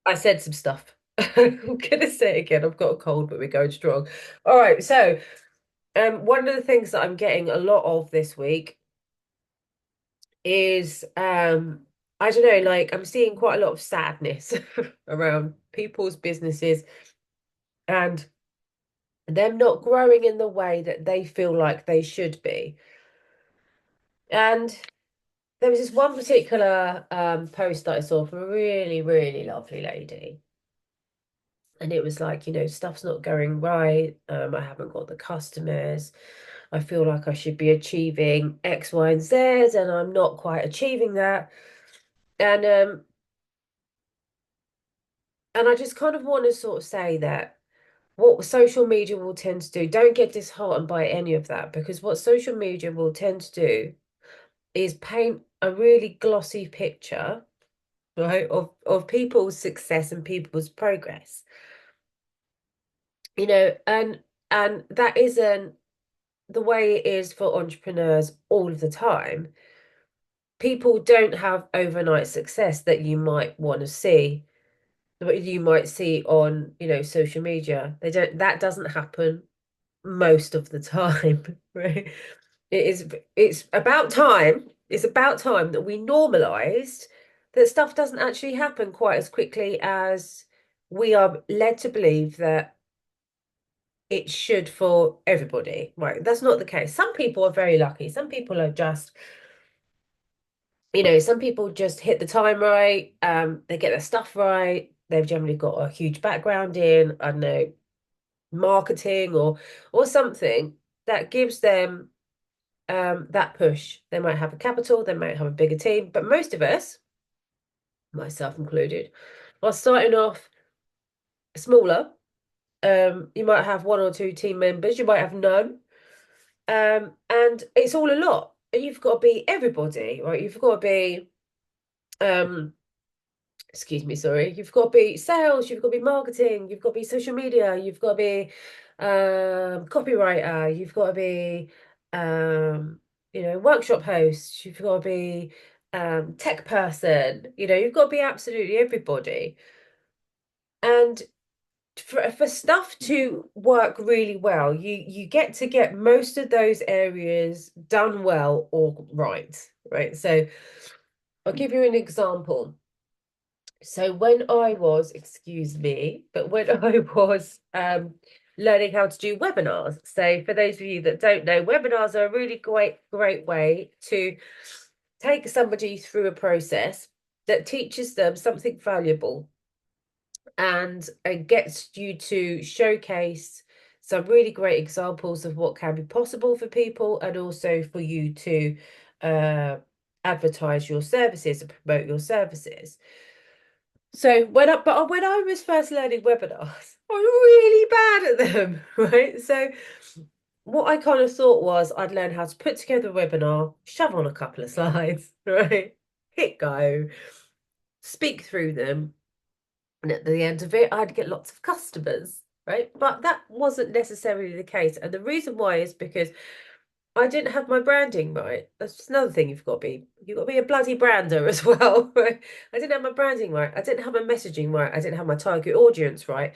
I said some stuff. I'm gonna say it again. I've got a cold, but we're going strong. All right, so one of the things that I'm getting a lot of this week is I don't know, like I'm seeing quite a lot of sadness around people's businesses and them not growing in the way that they feel like they should be. And there was this one particular post that I saw from a really, really lovely lady. And it was like, stuff's not going right. I haven't got the customers. I feel like I should be achieving X, Y, and Z, and I'm not quite achieving that. And and I just kind of want to sort of say that what social media will tend to do, don't get disheartened by any of that, because what social media will tend to do is paint a really glossy picture, right, of people's success and people's progress. And that isn't the way it is for entrepreneurs all of the time. People don't have overnight success that you might want to see, that you might see on, social media. That doesn't happen most of the time, right? It's about time that we normalized that stuff doesn't actually happen quite as quickly as we are led to believe that it should for everybody. Right? That's not the case. Some people are very lucky. Some people are just, some people just hit the time right. They get their stuff right. They've generally got a huge background in, I don't know, marketing or something that gives them that push. They might have a capital, they might have a bigger team, but most of us, myself included, are starting off smaller. You might have one or two team members, you might have none. And it's all a lot. And you've got to be everybody, right? You've got to be um excuse me, sorry. You've got to be sales, you've got to be marketing, you've got to be social media, you've got to be copywriter, you've got to be workshop host, you've got to be tech person, you've got to be absolutely everybody. And for stuff to work really well, you get most of those areas done well or right, right? So I'll give you an example. So when I was, excuse me, but when I was learning how to do webinars, so for those of you that don't know, webinars are a really great way to take somebody through a process that teaches them something valuable and gets you to showcase some really great examples of what can be possible for people, and also for you to uh, advertise your services and promote your services. So when I was first learning webinars, I was really bad at them, right? So what I kind of thought was I'd learn how to put together a webinar, shove on a couple of slides, right? Hit go, speak through them, and at the end of it, I'd get lots of customers, right? But that wasn't necessarily the case. And the reason why is because I didn't have my branding right. That's just another thing you've got to be a bloody brander as well, right? I didn't have my branding right. I didn't have my messaging right. I didn't have my target audience right.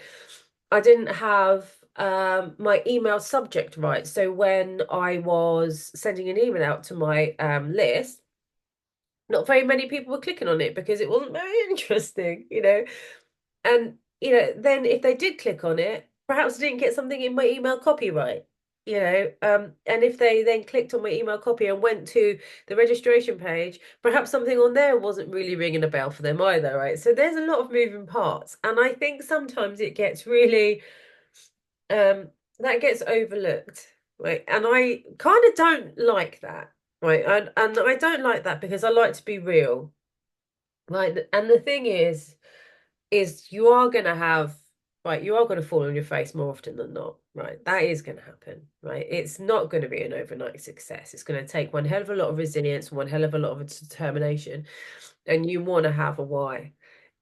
I didn't have my email subject right. So when I was sending an email out to my list, not very many people were clicking on it because it wasn't very interesting. And then if they did click on it, perhaps I didn't get something in my email copy right. And if they then clicked on my email copy and went to the registration page, perhaps something on there wasn't really ringing a bell for them either, right? So there's a lot of moving parts, and I think sometimes it gets really um that gets overlooked, right? And I kind of don't like that, right? And I don't like that because I like to be real, right? And the thing is you are going to have, right, you are going to fall on your face more often than not, right? That is going to happen, right? It's not going to be an overnight success. It's going to take one hell of a lot of resilience, one hell of a lot of determination, and you want to have a why.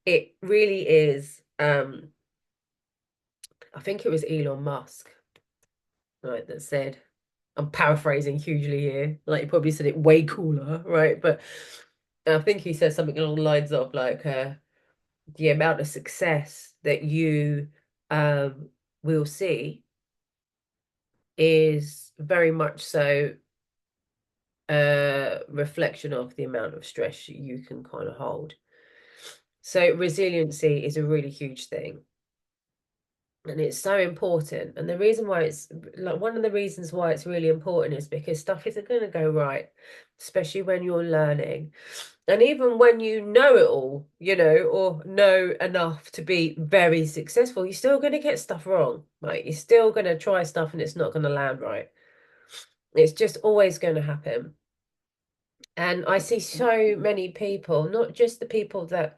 It really is. I think it was Elon Musk, right, that said, I'm paraphrasing hugely here, like he probably said it way cooler, right? But I think he said something along the lines of like, the amount of success that you will see is very much so a reflection of the amount of stress you can kind of hold. So resiliency is a really huge thing. And it's so important. And the reason why it's like one of the reasons why it's really important is because stuff isn't going to go right, especially when you're learning. And even when you know it all, or know enough to be very successful, you're still going to get stuff wrong. Like you're still going to try stuff and it's not going to land right. It's just always going to happen. And I see so many people, not just the people that,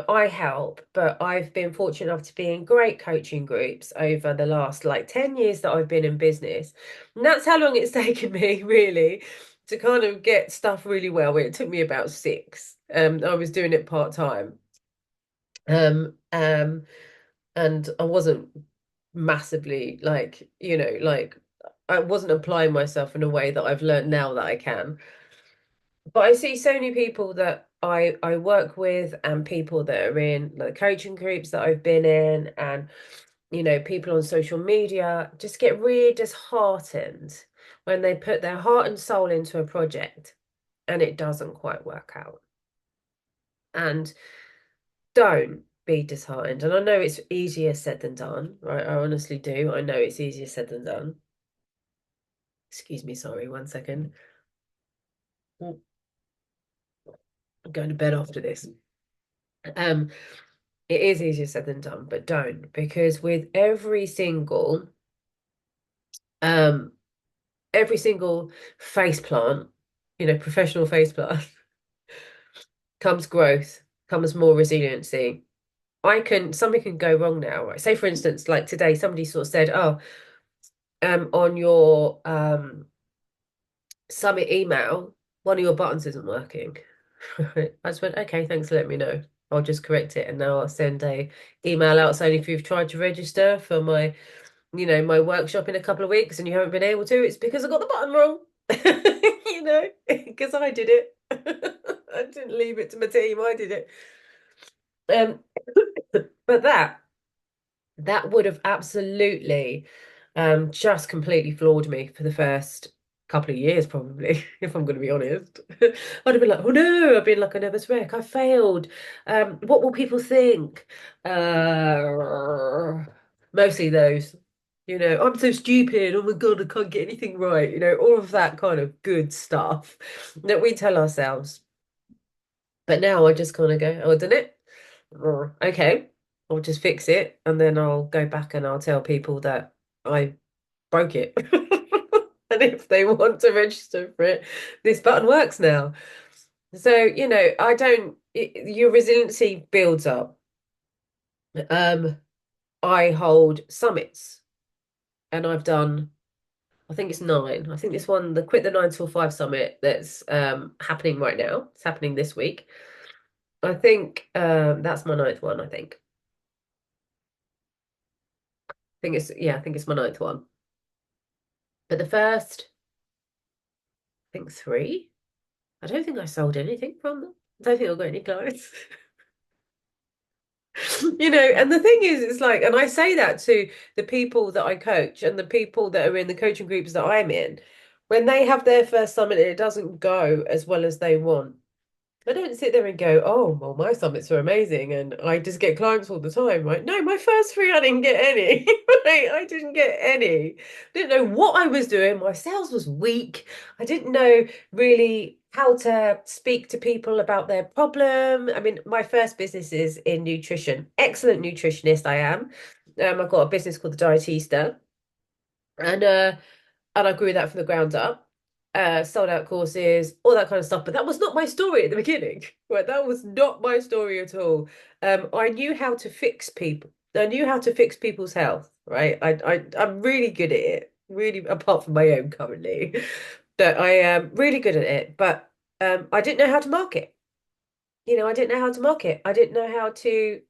I help, but I've been fortunate enough to be in great coaching groups over the last like 10 years that I've been in business. And that's how long it's taken me, really, to kind of get stuff really well. It took me about six. I was doing it part-time. Um, um, and I wasn't massively like I wasn't applying myself in a way that I've learned now that I can. But I see so many people that I work with and people that are in like coaching groups that I've been in and people on social media just get really disheartened when they put their heart and soul into a project and it doesn't quite work out. And don't be disheartened. And I know it's easier said than done, right? I honestly do. I know it's easier said than done. Excuse me, sorry, 1 second. I'm going to bed after this. Um, It is easier said than done, but don't, because with um every single face plant, professional face plant, comes growth, comes more resiliency. Something can go wrong now, right? Say for instance, like today, somebody sort of said, "Oh, on your summit email, one of your buttons isn't working." I just went, "Okay, thanks for letting me know. I'll just correct it, and now I'll send a email out saying if you've tried to register for my workshop in a couple of weeks and you haven't been able to, it's because I got the button wrong." Because I did it. I didn't leave it to my team, I did it. Um, but that would have absolutely just completely floored me for the first couple of years, probably, if I'm going to be honest. I'd have been like, oh no, I've been like a nervous wreck. I failed. What will people think? Mostly those, I'm so stupid. Oh my God, I can't get anything right. All of that kind of good stuff that we tell ourselves. But now I just kind of go, oh, I done it. Okay, I'll just fix it. And then I'll go back and I'll tell people that I broke it. And if they want to register for it, this button works now. So, your resiliency builds up. Um, I hold summits and I've done, I think it's nine. I think this one, the Quit the 9 till 5 summit that's happening right now. It's happening this week. I think that's my ninth one, I think. I think it's my ninth one. But the first, I think three, I don't think I sold anything from them. I don't think I got any clients. And the thing is, it's like, and I say that to the people that I coach and the people that are in the coaching groups that I'm in, when they have their first summit and it doesn't go as well as they want, I don't sit there and go, oh, well, my summits are amazing and I just get clients all the time, right? No, my first three, I didn't get any. Right? I didn't get any. Didn't know what I was doing. My sales was weak. I didn't know really how to speak to people about their problem. I mean, my first business is in nutrition. Excellent nutritionist I am. I've got a business called the Dietista. And I grew that from the ground up, sold out courses, all that kind of stuff. But that was not my story at the beginning, right? That was not my story at all. I knew how to fix people. I knew how to fix people's health, right? I'm really good at it, really, apart from my own currently. But I am really good at it. But I didn't know how to market. I didn't know how to market. I didn't know how to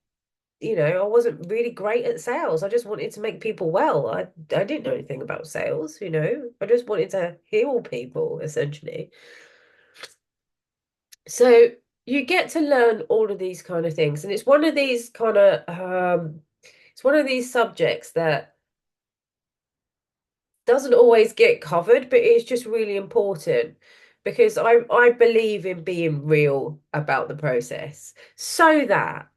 I wasn't really great at sales. I just wanted to make people well. I didn't know anything about sales. I just wanted to heal people essentially. So you get to learn all of these kind of things, and it's one of these kind of it's one of these subjects that doesn't always get covered, but it's just really important because I believe in being real about the process so that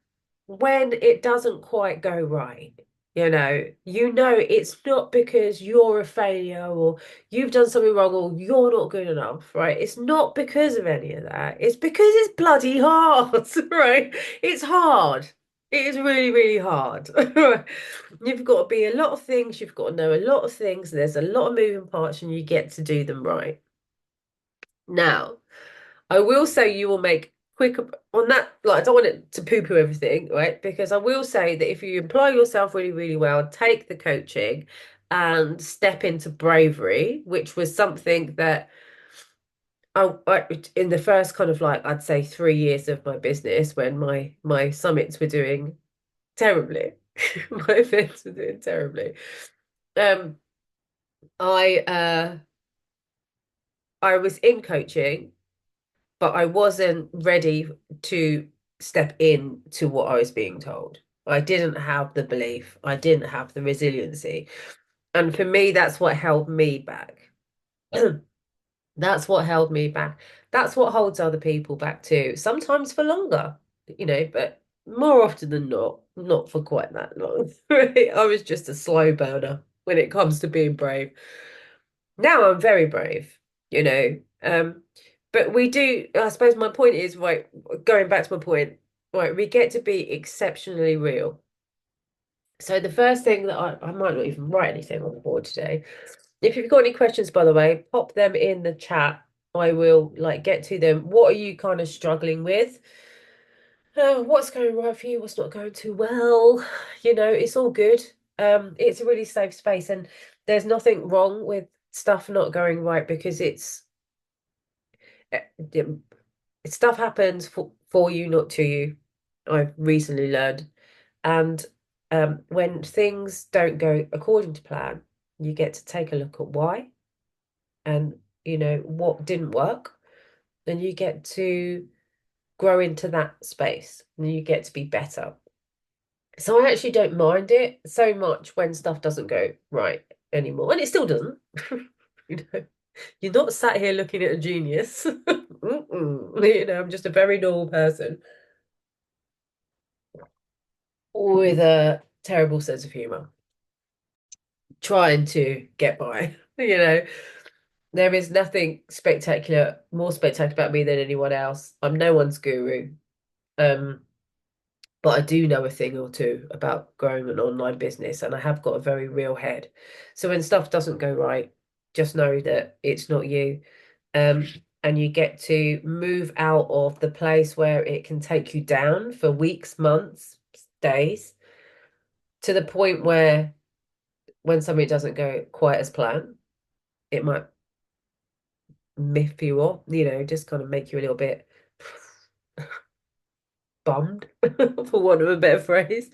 when it doesn't quite go right, it's not because you're a failure or you've done something wrong or you're not good enough, right? It's not because of any of that. It's because it's bloody hard, right? It's hard. It is really, really hard. You've got to be a lot of things, you've got to know a lot of things, there's a lot of moving parts, and you get to do them right. Now, I will say you will make quick on that. Like, I don't want it to poo-poo everything, right? Because I will say that if you employ yourself really, really well, take the coaching and step into bravery, which was something that I in the first kind of like I'd say 3 years of my business when my summits were doing terribly, my events were doing terribly. Um, I I was in coaching, but I wasn't ready to step in to what I was being told. I didn't have the belief. I didn't have the resiliency. And for me, that's what held me back. That's what held me back. That's what holds other people back too. Sometimes for longer, but more often than not, not for quite that long. I was just a slow burner when it comes to being brave. Now I'm very brave, you know. But we do, I suppose my point is, right, going back to my point, right, we get to be exceptionally real. So the first thing that I might not even write anything on the board today. If you've got any questions, by the way, pop them in the chat. I will like get to them. What are you kind of struggling with? What's going right for you? What's not going too well? It's all good. It's a really safe space, and there's nothing wrong with stuff not going right because it, stuff happens for you, not to you. I've recently learned. And when things don't go according to plan, you get to take a look at why and what didn't work. And you get to grow into that space and you get to be better. So I actually don't mind it so much when stuff doesn't go right anymore. And it still doesn't. You know, you're not sat here looking at a genius. I'm just a very normal person with a terrible sense of humor, trying to get by. There is nothing more spectacular about me than anyone else. I'm no one's guru. Um, but I do know a thing or two about growing an online business, and I have got a very real head. So when stuff doesn't go right, just know that it's not you. Um, and you get to move out of the place where it can take you down for weeks, months, days, to the point where when something doesn't go quite as planned, it might miff you off, just kind of make you a little bit bummed, for want of a better phrase,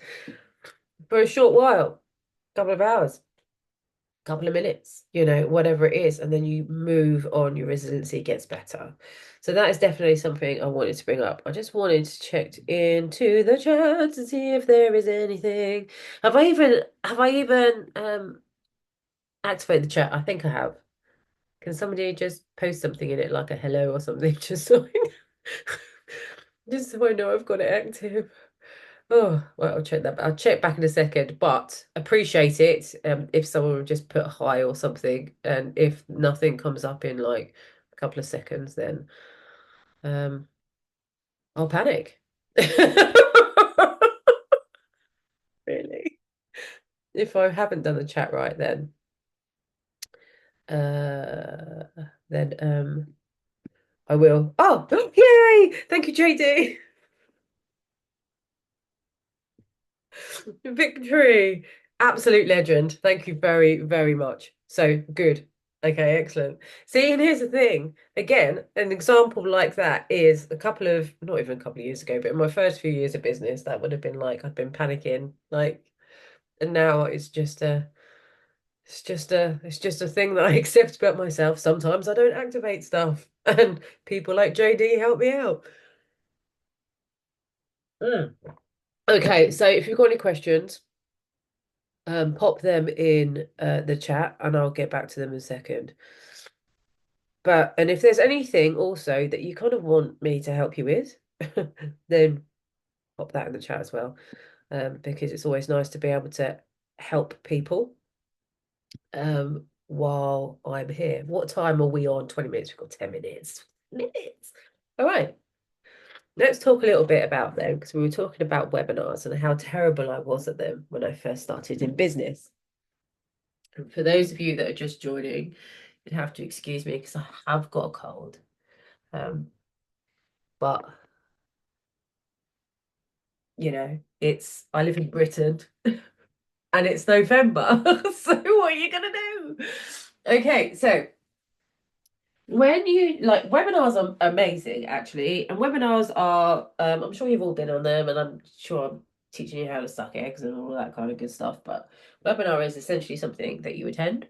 for a short while, couple of hours, couple of minutes, whatever it is, and then you move on, your resiliency gets better. So that is definitely something I wanted to bring up. I just wanted to check into the chat to see if there is anything. Have I even activated the chat? I think I have. Can somebody just post something in it like a hello or something, just so I know I've got it active. Oh, well, I'll check that. I'll check back in a second, but appreciate it. If someone would just put hi or something, and if nothing comes up in like a couple of seconds, then um, I'll panic. Really. If I haven't done the chat right, uh, then I will. Oh, yay! Thank you, JD. Victory. Absolute legend. Thank you very, very much. So good. Okay, excellent. See, and here's the thing. Again, an example like that is not even a couple of years ago, but in my first few years of business, that would have been like I'd been panicking. Like, and now it's just a thing that I accept about myself. Sometimes I don't activate stuff, and people like JD help me out. Mm. Okay, so if you've got any questions, pop them in the chat and I'll get back to them in a second. But and if there's anything also that you kind of want me to help you with, then pop that in the chat as well. Because it's always nice to be able to help people while I'm here. What time are we on? 20 minutes. We've got 10 minutes. Minutes. All right. Let's talk a little bit about them because we were talking about webinars and how terrible I was at them when I first started in business. And for those of you that are just joining, you'd have to excuse me because I have got a cold. But it's I live in Britain and it's November. So what are you gonna do? Okay, so when you like webinars are amazing actually, and webinars are I'm sure you've all been on them, and I'm sure I'm teaching you how to suck eggs and all that kind of good stuff. But webinar is essentially something that you attend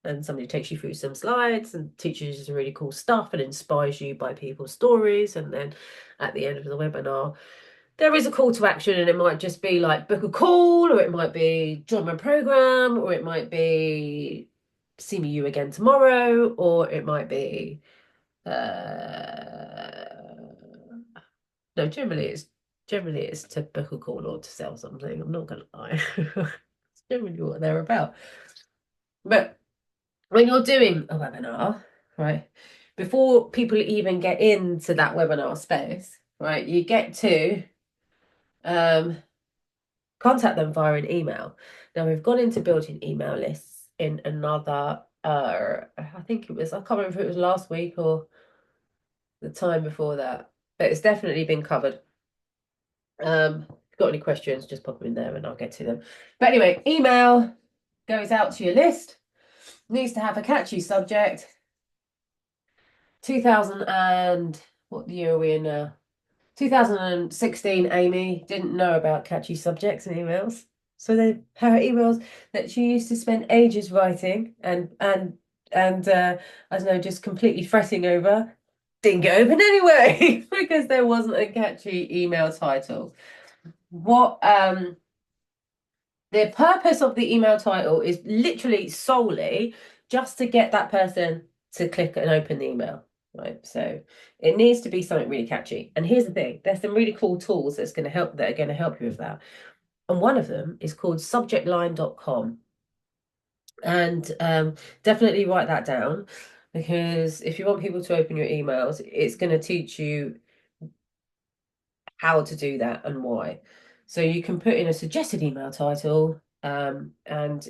and somebody takes you through some slides and teaches you some really cool stuff and inspires you by people's stories, and then at the end of the webinar there is a call to action, and it might just be like book a call, or it might be join my program, or it might be see me you again tomorrow, or it might be no, generally it's to book a call or to sell something. I'm not gonna lie. It's generally what they're about. But when you're doing a webinar, right, before people even get into that webinar space, right, you get to um contact them via an email. Now we've gone into building email lists in another I think it was, I can't remember if it was last week or the time before that, but it's definitely been covered. If you've got any questions, just pop them in there and I'll get to them. But anyway, email goes out to your list, needs to have a catchy subject. 2000 and what year are we in now? 2016, Amy didn't know about catchy subjects and emails. So her emails that she used to spend ages writing and I don't know, just completely fretting over, didn't get open anyway because there wasn't a catchy email title. What the purpose of the email title is literally solely just to get that person to click and open the email, right? So it needs to be something really catchy. And here's the thing, there's some really cool tools that are going to help you with that. And one of them is called subjectline.com. And definitely write that down, because if you want people to open your emails, it's going to teach you how to do that and why. So you can put in a suggested email title, and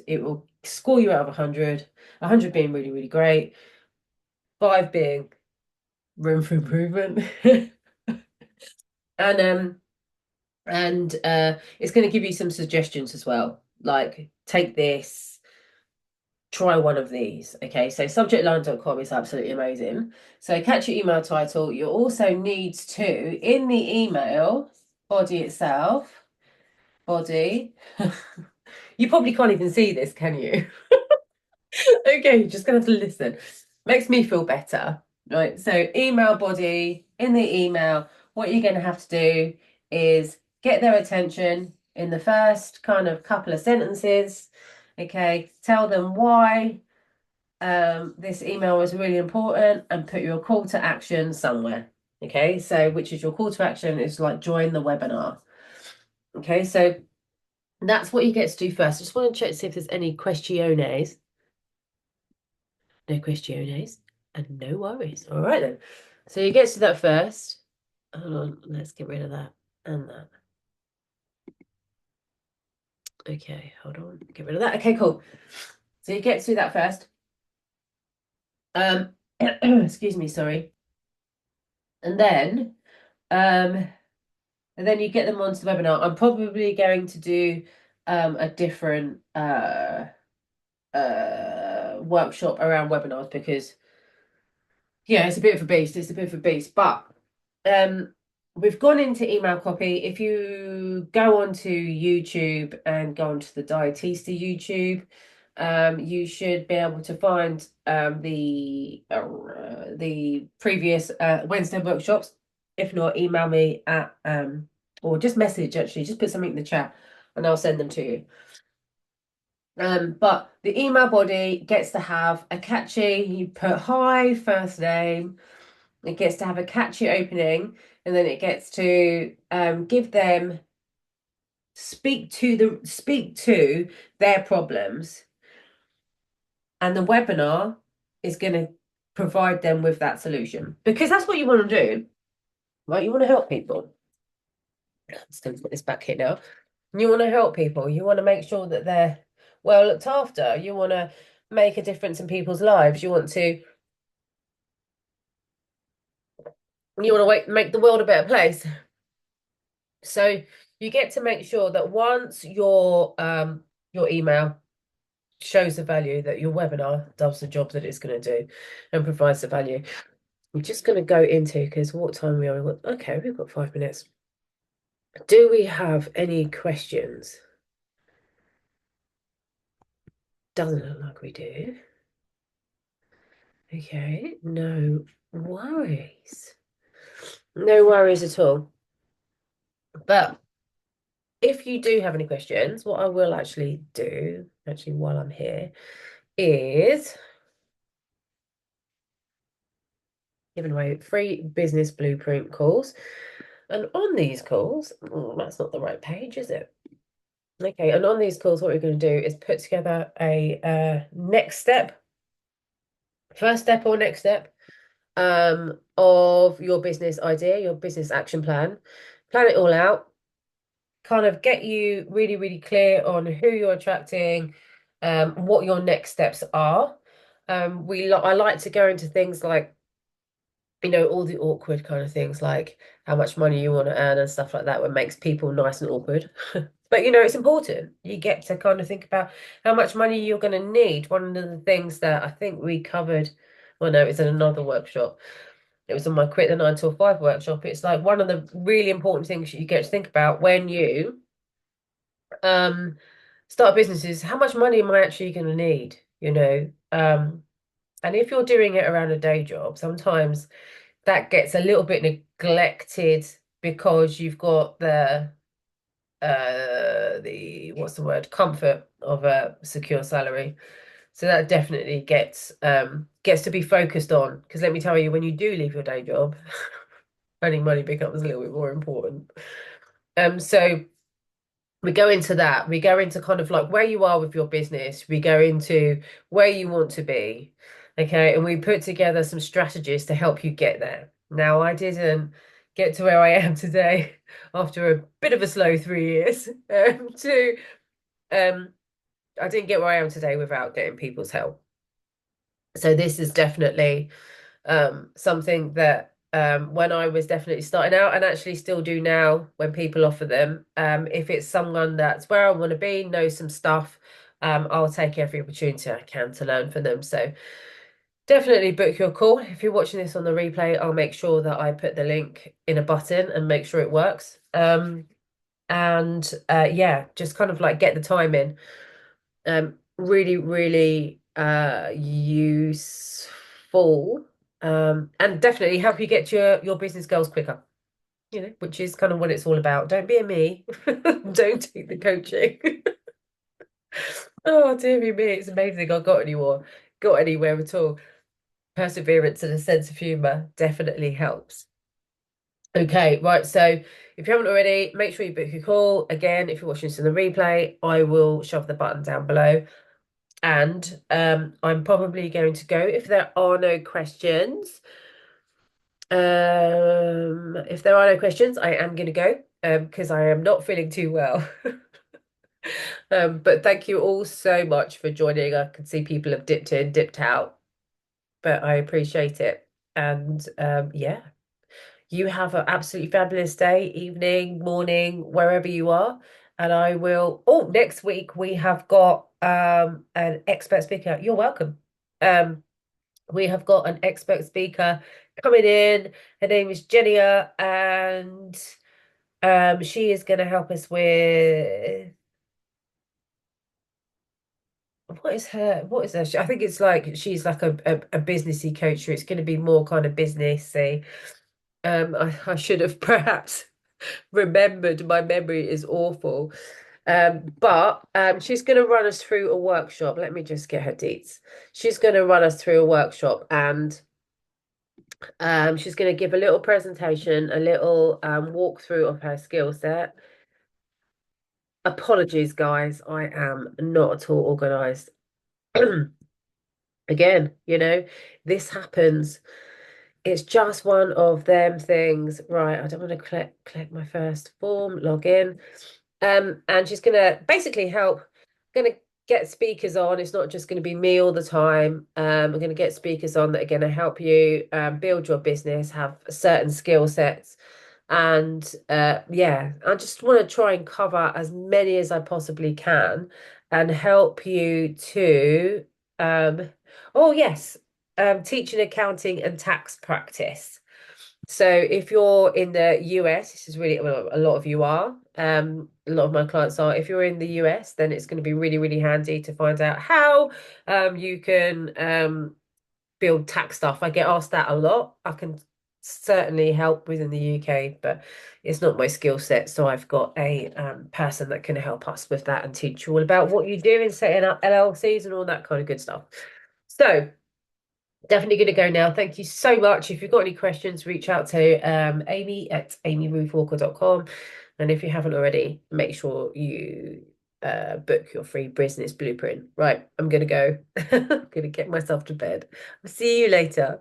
it will score you out of 100, 100 being really, really great, 5 being room for improvement. And it's going to give you some suggestions as well, like take this, try one of these. Okay, so subjectline.com is absolutely amazing. So catch your email title. You also need to, in the email body itself, body. You probably can't even see this, can you? Okay, you're just gonna have to listen. Makes me feel better, right? So email body, in the email, what you're gonna have to do is get their attention in the first kind of couple of sentences. Okay, tell them why this email is really important and put your call to action somewhere. Okay, so which is your call to action is like join the webinar. Okay, so that's what you get to do first. I just want to check to see if there's any questiones. No questiones. And no worries. All right then. So you get to that first. Hold on, let's get rid of that and that. Okay, hold on. Get rid of that. Okay, cool. So you get to that first. Excuse me, sorry. And then you get them onto the webinar. I'm probably going to do a different workshop around webinars because yeah, it's a bit of a beast. It's a bit of a beast. But we've gone into email copy. If you go onto YouTube and go onto the Dietista YouTube, you should be able to find the previous Wednesday workshops. If not, email me at or just message actually, just put something in the chat and I'll send them to you. But the email body gets to have a catchy, you put hi, first name, it gets to have a catchy opening, and then it gets to give them speak to their problems, and the webinar is going to provide them with that solution because that's what you want to do, right? You want to help people. I'm just going to put this back here now. You want to help people. You want to make sure that they're well looked after. You want to make a difference in people's lives. You want to make the world a better place. So you get to make sure that once your email shows the value, that your webinar does the job that it's going to do and provides the value. I'm just going to go into, because what time we are? Okay, we've got 5 minutes. Do we have any questions? Doesn't look like we do. Okay, no worries. No worries at all. But if you do have any questions, what I will actually do, actually while I'm here, is giving away free business blueprint calls. And on these calls, that's not the right page, is it? Okay, and on these calls, what we're going to do is put together a next step, first step or next step of your business idea, your business action plan it all out, kind of get you really, really clear on who you're attracting, what your next steps are. I like to go into things like, all the awkward kind of things like how much money you want to earn and stuff like that, what makes people nice and awkward. But it's important. You get to kind of think about how much money you're going to need. One of the things that I think we covered, well, no, it's in another workshop. It was on my Quit the 9 till 5 workshop. It's like one of the really important things you get to think about when you start businesses. How much money am I actually going to need? And if you're doing it around a day job, sometimes that gets a little bit neglected because you've got the what's the word, comfort of a secure salary. So that definitely gets to be focused on, because let me tell you, when you do leave your day job, earning money becomes a little bit more important. So we go into that. We go into kind of like where you are with your business. We go into where you want to be. Okay. And we put together some strategies to help you get there. Now, I didn't get to where I am today after a bit of a slow 3 years. Um, I didn't get where I am today without getting people's help. So this is definitely something that when I was definitely starting out, and actually still do now when people offer them, if it's someone that's where I want to be, knows some stuff, I'll take every opportunity I can to learn from them. So definitely book your call. If you're watching this on the replay, I'll make sure that I put the link in a button and make sure it works. And yeah, just kind of like get the time in. Really, really useful, and definitely help you get your business goals quicker, which is kind of what it's all about. Don't be a me. Don't take the coaching. Oh, dear me, it's amazing I got anywhere at all. Perseverance and a sense of humor definitely helps. Okay, right. So if you haven't already, make sure you book your call. Again, if you're watching this in the replay, I will shove the button down below. And I'm probably going to go if there are no questions. If there are no questions, I am going to go because I am not feeling too well. But thank you all so much for joining. I can see people have dipped in, dipped out, but I appreciate it. And yeah, you have an absolutely fabulous day, evening, morning, wherever you are. And I will, next week we have got an expert speaker. You're welcome. We have got an expert speaker coming in. Her name is Jenia, and she is going to help us with what is her? I think it's like she's like a businessy coach. It's going to be more kind of businessy. I should have perhaps remembered. My memory is awful. But she's going to run us through a workshop. Let me just get her deets. She's going to run us through a workshop, and she's going to give a little presentation, a little walkthrough of her skill set. Apologies, guys. I am not at all organized. Again, this happens. It's just one of them things. Right, I don't want to collect my first form, log in. And she's gonna basically help, gonna get speakers on. It's not just gonna be me all the time. I'm gonna get speakers on that are gonna help you build your business, have certain skill sets. And yeah, I just want to try and cover as many as I possibly can and help you to um oh yes, teaching accounting and tax practice. So if you're in the US, this is really, well, a lot of you are, a lot of my clients are. If you're in the US, then it's going to be really, really handy to find out how you can build tax stuff. I get asked that a lot. I can certainly help within the UK, but it's not my skill set. So I've got a person that can help us with that and teach you all about what you do in setting up LLCs and all that kind of good stuff. So definitely going to go now. Thank you so much. If you've got any questions, reach out to Amy at amyruthwalker.com. And if you haven't already, make sure you book your free business blueprint. Right, I'm going to go. I'm going to get myself to bed. I'll see you later.